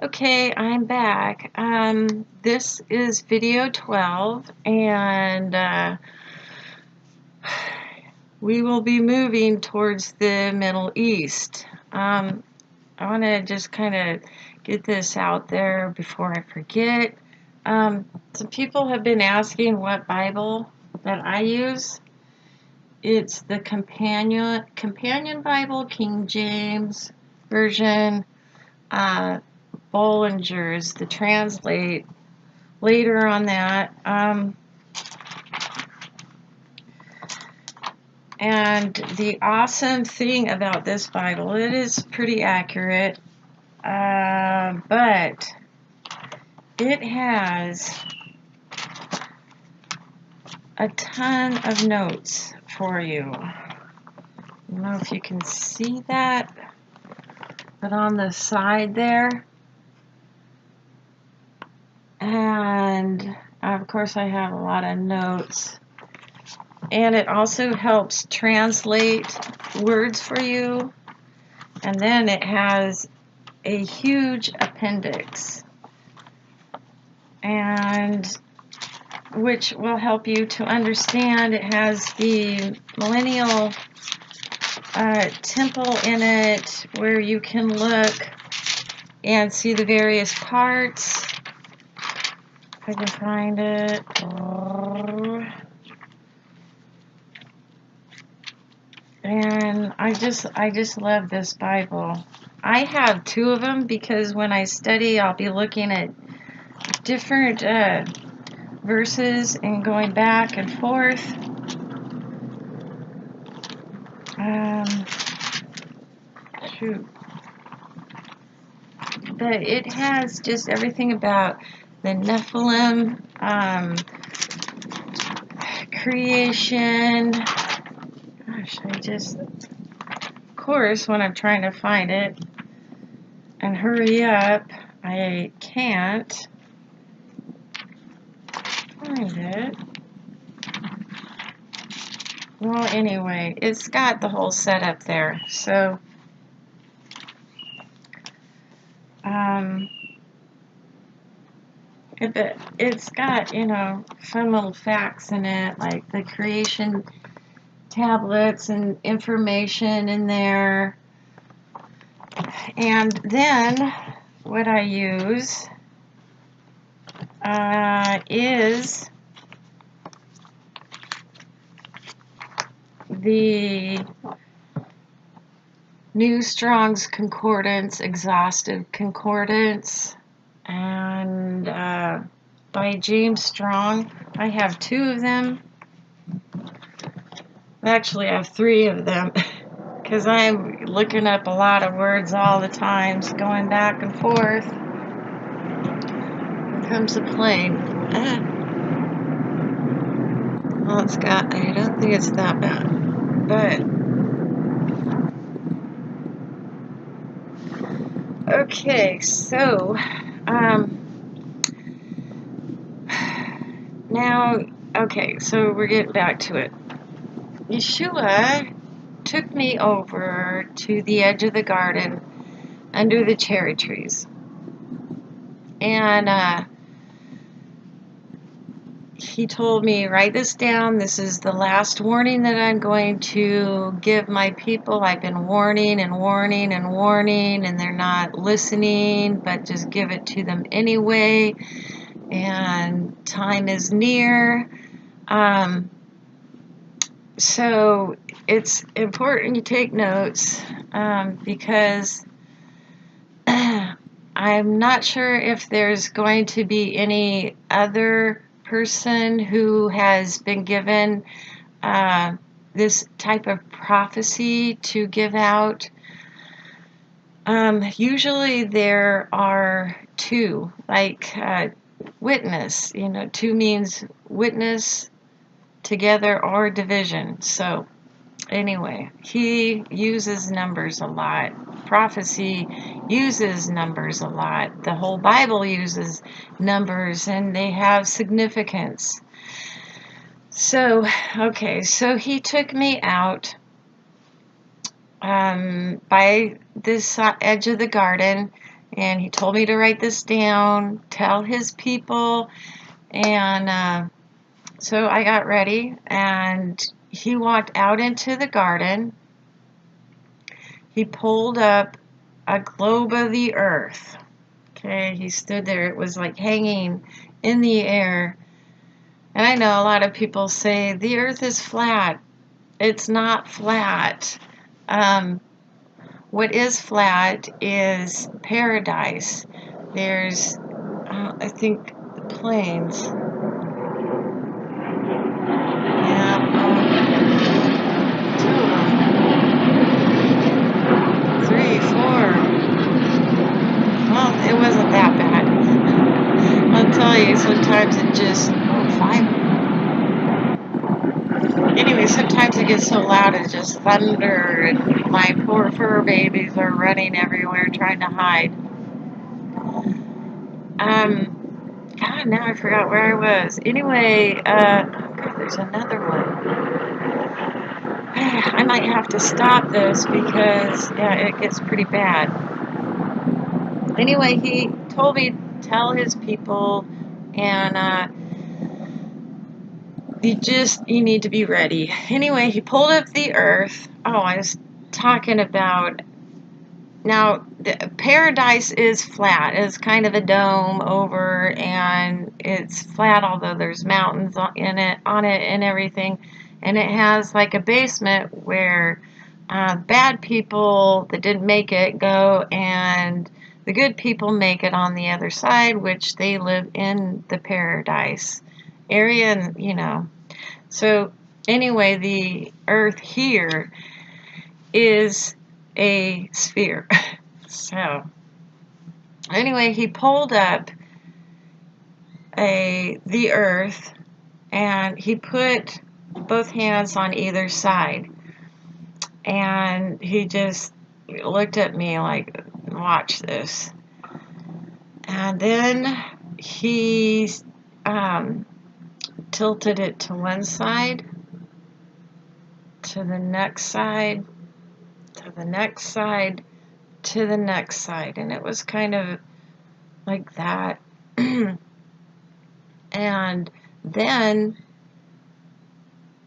Okay, I'm back. This is video 12, and we will be moving towards the Middle East. I want to just kind of get this out there before I forget. Some people have been asking what Bible that I use. It's the companion Bible, King James Version. Bollinger's, the translate later on that. And the awesome thing about this Bible, it is pretty accurate, but it has a ton of notes for you. I don't know if you can see that, but on the side there, and of course I have a lot of notes, and it also helps translate words for you, and then it has a huge appendix, and which will help you to understand. It has the millennial temple in it, where you can look and see the various parts. If I can find it. And I just love this Bible. I have two of them because when I study, I'll be looking at different verses and going back and forth. But it has just everything about the Nephilim, creation. Gosh, of course, when I'm trying to find it and hurry up, I can't find it. Well, anyway, it's got the whole setup there. So, it's got, fun little facts in it, like the creation tablets and information in there. And then what I use is the New Strong's Concordance, Exhaustive Concordance, and by James Strong. I have two of them. Actually, I have three of them because I'm looking up a lot of words all the time, going back and forth. Here comes a plane. Well, I don't think it's that bad, but okay, so now, okay, so we're getting back to it. Yeshua took me over to the edge of the garden under the cherry trees, and he told me, write this down. This is the last warning that I'm going to give my people. I've been warning and warning and warning, and they're not listening, but just give it to them anyway. And time is near. So it's important you take notes, because I'm not sure if there's going to be any other person who has been given this type of prophecy to give out. Usually there are two, like witness, two means witness, together, or division. So anyway, he uses numbers a lot. Prophecy uses numbers a lot. The whole Bible uses numbers, and they have significance. So, okay, so he took me out by this edge of the garden, And he told me to write this down, tell his people, and so I got ready, and he walked out into the garden. He pulled up a globe of the earth. Okay, he stood there. It was like hanging in the air. And I know a lot of people say the earth is flat. It's not flat. What is flat is paradise. There's, I think, the plains. Yeah, two of them. 3, 4. Well, it wasn't that bad. I'll tell you, sometimes it just, 5. Anyway, sometimes it gets so loud it just thunder, and my poor fur babies are running everywhere trying to hide. God, now I forgot where I was. Anyway, God, there's another one. I might have to stop this because, yeah, it gets pretty bad. Anyway, he told me to tell his people, and you need to be ready. Anyway, he pulled up the earth. Oh, I was talking about, now, paradise is flat. It's kind of a dome over, and it's flat, although there's mountains on it and everything. And it has like a basement where bad people that didn't make it go, and the good people make it on the other side, which they live in the paradise area, and So anyway, the earth here is a sphere. So anyway, he pulled up the earth, and he put both hands on either side, and he just looked at me like, watch this. And then he tilted it to one side, to the next side, to the next side, to the next side, and it was kind of like that. And then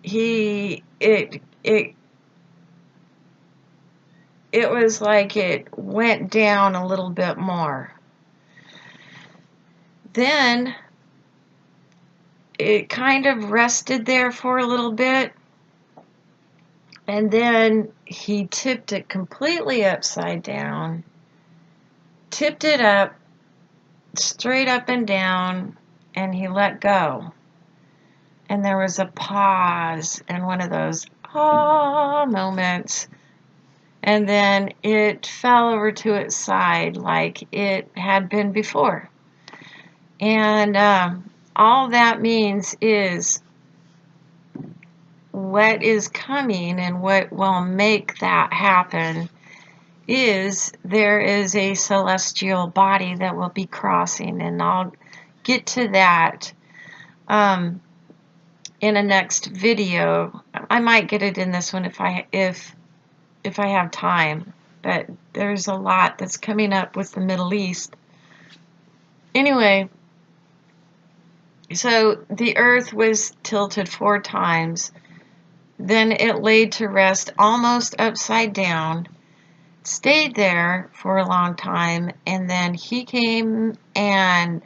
it was like it went down a little bit more. Then it kind of rested there for a little bit, and then he tipped it completely upside down, tipped it up, straight up and down, and he let go. And there was a pause and one of those moments. And then it fell over to its side like it had been before. And all that means is what is coming and what will make that happen is there is a celestial body that will be crossing, and I'll get to that in a next video. I might get it in this one if I have time, but there's a lot that's coming up with the Middle East. Anyway, so the earth was tilted 4 times, then it laid to rest almost upside down, stayed there for a long time, and then he came and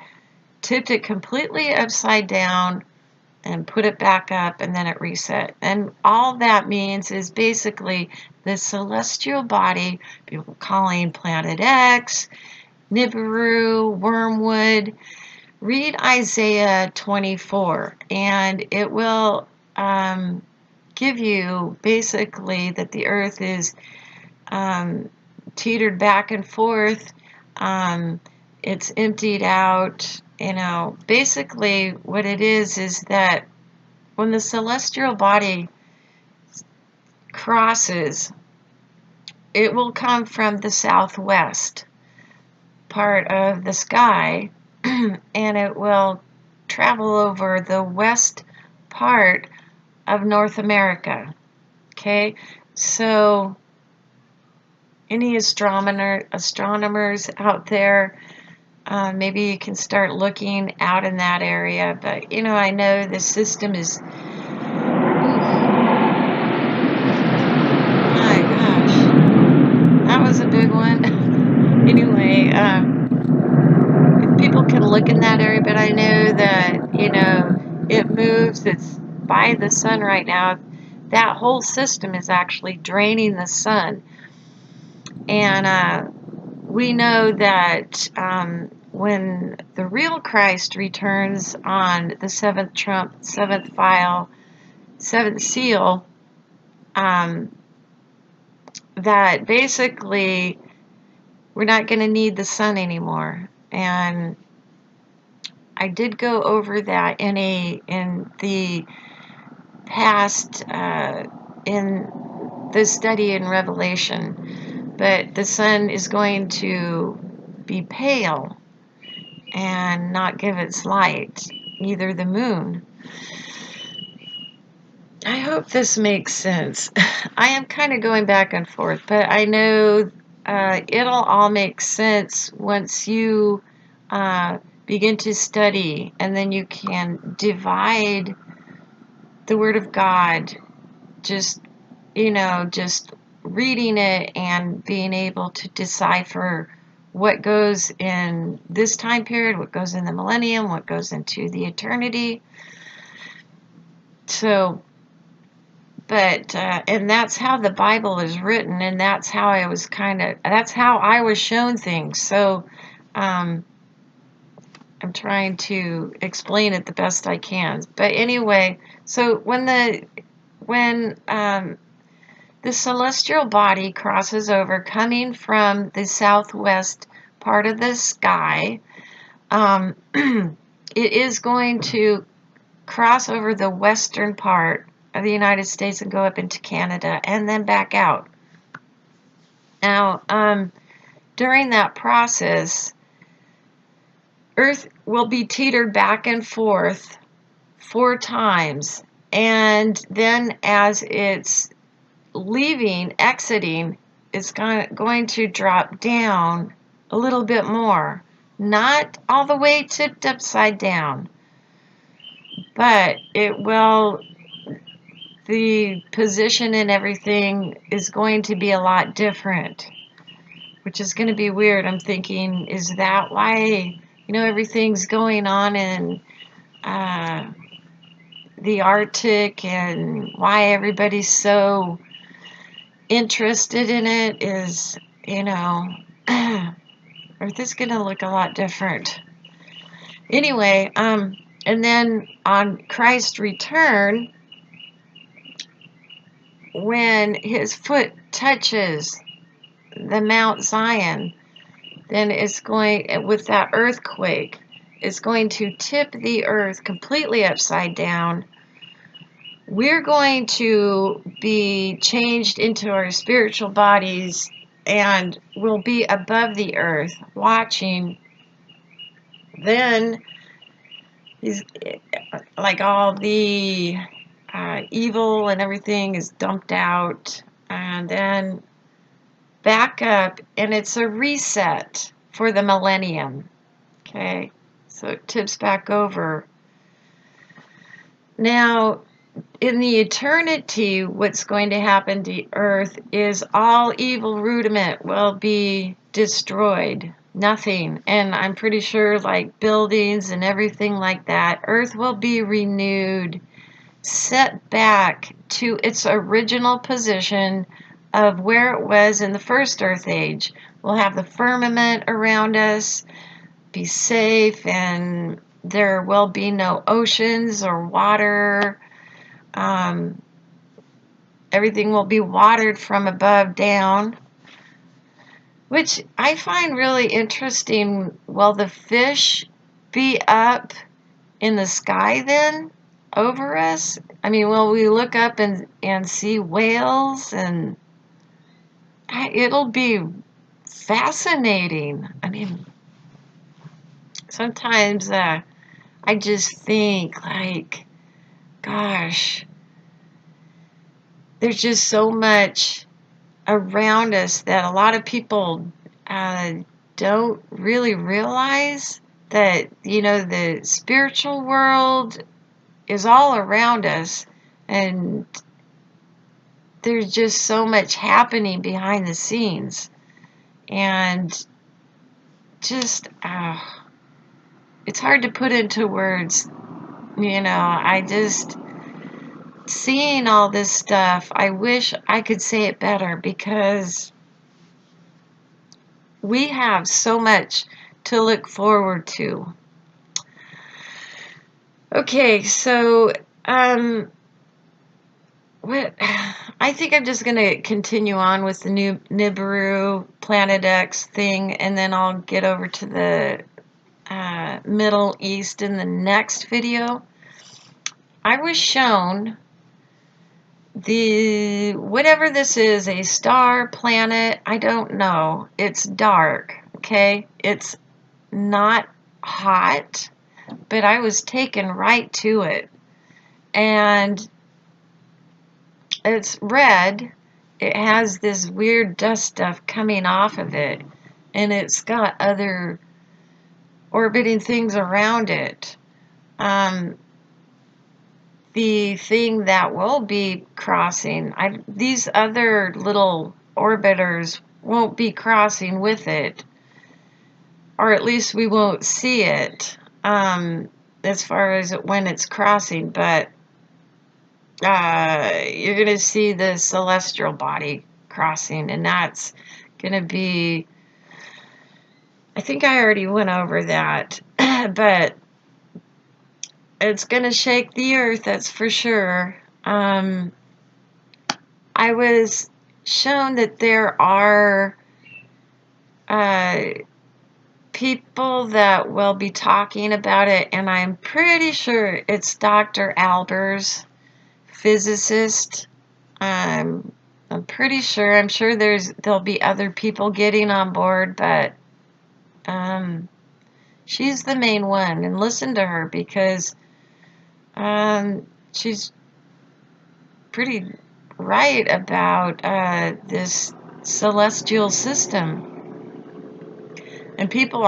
tipped it completely upside down and put it back up, and then it reset. And all that means is basically the celestial body, people calling Planet X, Nibiru, Wormwood. Read Isaiah 24, and it will give you basically that the earth is teetered back and forth. It's emptied out. Basically what it is that when the celestial body crosses, it will come from the southwest part of the sky, and it will travel over the west part of North America. Okay, so any astronomers out there, maybe you can start looking out in that area. But, you know, I know the system is, my gosh, that was a big one. Anyway, people can look in that area, but I know that, you know, it moves, it's by the sun right now. That whole system is actually draining the sun. And we know that when the real Christ returns on the seventh trump, seventh vial, seventh seal, that basically we're not going to need the sun anymore. And I did go over that in the past in the study in Revelation, but the sun is going to be pale and not give its light, neither the moon. I hope this makes sense. I am kind of going back and forth, but I know it'll all make sense once you begin to study, and then you can divide the Word of God, just, you know, just reading it and being able to decipher what goes in this time period, what goes in the millennium, what goes into the eternity. So, but, and that's how the Bible is written, and that's how I was that's how I was shown things. So, I'm trying to explain it the best I can. But anyway, so when the celestial body crosses over, coming from the southwest part of the sky, it is going to cross over the western part of the United States and go up into Canada and then back out. Now, during that process, Earth will be teetered back and forth 4 times, and then as it's exiting, it's going to drop down a little bit more. Not all the way tipped upside down, but it will, the position and everything is going to be a lot different, which is going to be weird. I'm thinking, is that why, you know, everything's going on in the Arctic, and why everybody's so interested in it? Is, you know, Earth is going to look a lot different. Anyway, and then on Christ's return, when his foot touches the Mount Zion, then it's going, with that earthquake, it's going to tip the earth completely upside down. We're going to be changed into our spiritual bodies, and we'll be above the earth watching. Then he's like, all the evil and everything is dumped out, and then back up, and it's a reset for the millennium. Okay, so it tips back over. Now, in the eternity, what's going to happen to Earth is all evil rudiment will be destroyed. Nothing. And I'm pretty sure, like buildings and everything like that, Earth will be renewed, set back to its original position of where it was in the first Earth age. We'll have the firmament around us, be safe, and there will be no oceans or water. Everything will be watered from above down, which I find really interesting. Will the fish be up in the sky then over us? I mean, will we look up and see whales? And it'll be fascinating. I mean, sometimes I just think, like, gosh, there's just so much around us that a lot of people don't really realize, that, you know, the spiritual world is all around us, and there's just so much happening behind the scenes. And just, it's hard to put into words. You know, I just, seeing all this stuff, I wish I could say it better, because we have so much to look forward to. Okay, so, what, I think I'm just going to continue on with the new Nibiru Planet X thing, and then I'll get over to the Middle East in the next video. I was shown whatever this is, a star, planet, I don't know. It's dark, okay? It's not hot, but I was taken right to it. And it's red. It has this weird dust stuff coming off of it, and it's got other orbiting things around it. The thing that will be crossing, these other little orbiters won't be crossing with it, or at least we won't see it as far as when it's crossing, but you're going to see the celestial body crossing, and that's going to be, I think I already went over that, but it's going to shake the earth, that's for sure. I was shown that there are people that will be talking about it, and I'm pretty sure it's Dr. Albers, physicist. I'm pretty sure. I'm sure there'll be other people getting on board, but she's the main one, and listen to her, because she's pretty right about this celestial system. And people,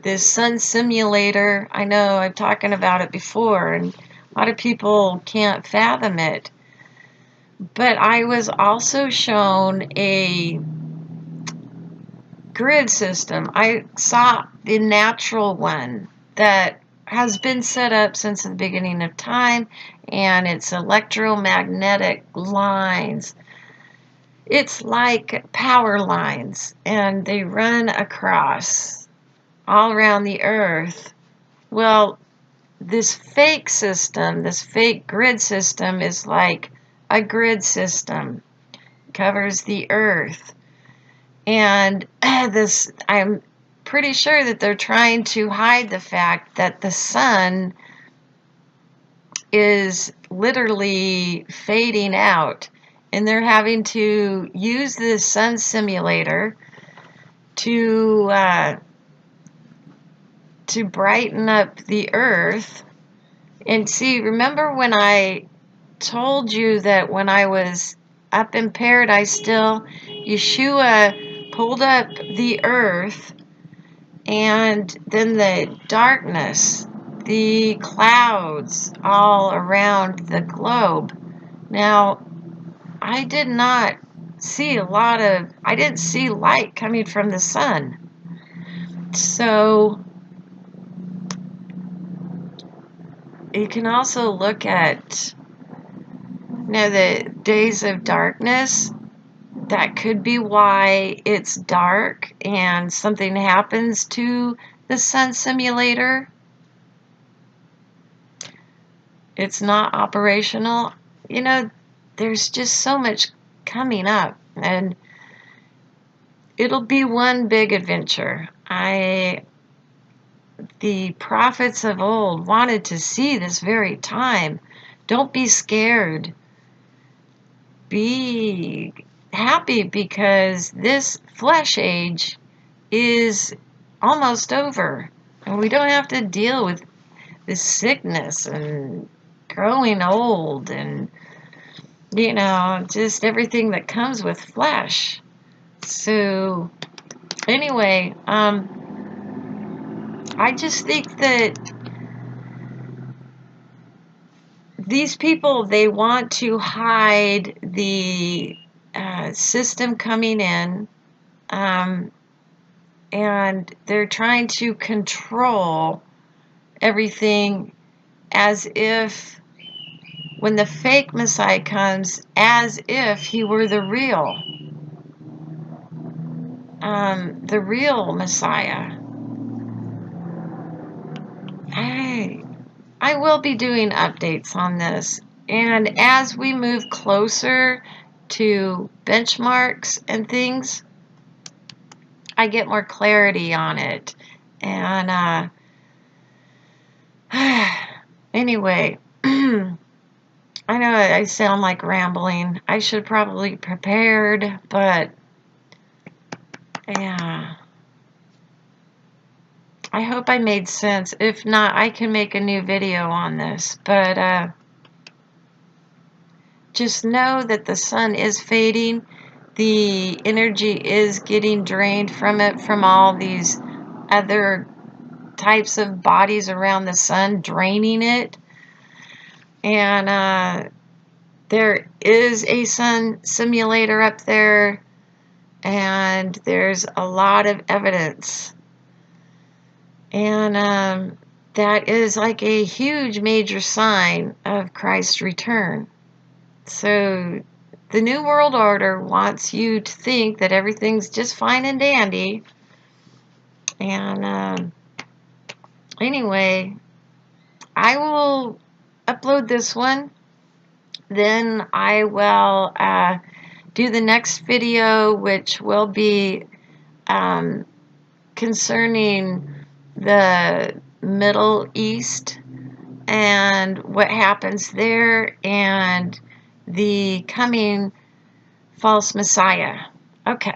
this sun simulator, I know I'm talking about it before, and a lot of people can't fathom it. But I was also shown a grid system. I saw the natural one that has been set up since the beginning of time, and it's electromagnetic lines. It's like power lines, and they run across all around the earth. Well, this fake system, this fake grid system, is like a grid system. It covers the earth. And I'm pretty sure that they're trying to hide the fact that the sun is literally fading out, and they're having to use this sun simulator to brighten up the earth. And see, remember when I told you that when I was up in paradise still, Yeshua pulled up the earth, and then the darkness, the clouds all around the globe. Now, I did not see I didn't see light coming from the sun. So, you can also look at, the days of darkness. That could be why it's dark and something happens to the sun simulator. It's not operational. There's just so much coming up, and it'll be one big adventure. The prophets of old wanted to see this very time. Don't be scared. Be happy, because this flesh age is almost over, and we don't have to deal with this sickness and growing old and you know, just everything that comes with flesh. So anyway, I just think that these people, they want to hide the system coming in, and they're trying to control everything as if, when the fake Messiah comes, as if he were the real Messiah. I will be doing updates on this, and as we move closer to benchmarks and things, I get more clarity on it. And anyway, I know I sound like rambling. I should probably be prepared, but yeah. I hope I made sense. If not, I can make a new video on this. But just know that the sun is fading. The energy is getting drained from it, from all these other types of bodies around the sun, draining it. And there is a sun simulator up there, and there's a lot of evidence. And that is like a huge major sign of Christ's return. So the New World Order wants you to think that everything's just fine and dandy. And anyway, I will upload this one. Then I will do the next video, which will be concerning the Middle East and what happens there, and the coming false Messiah. Okay.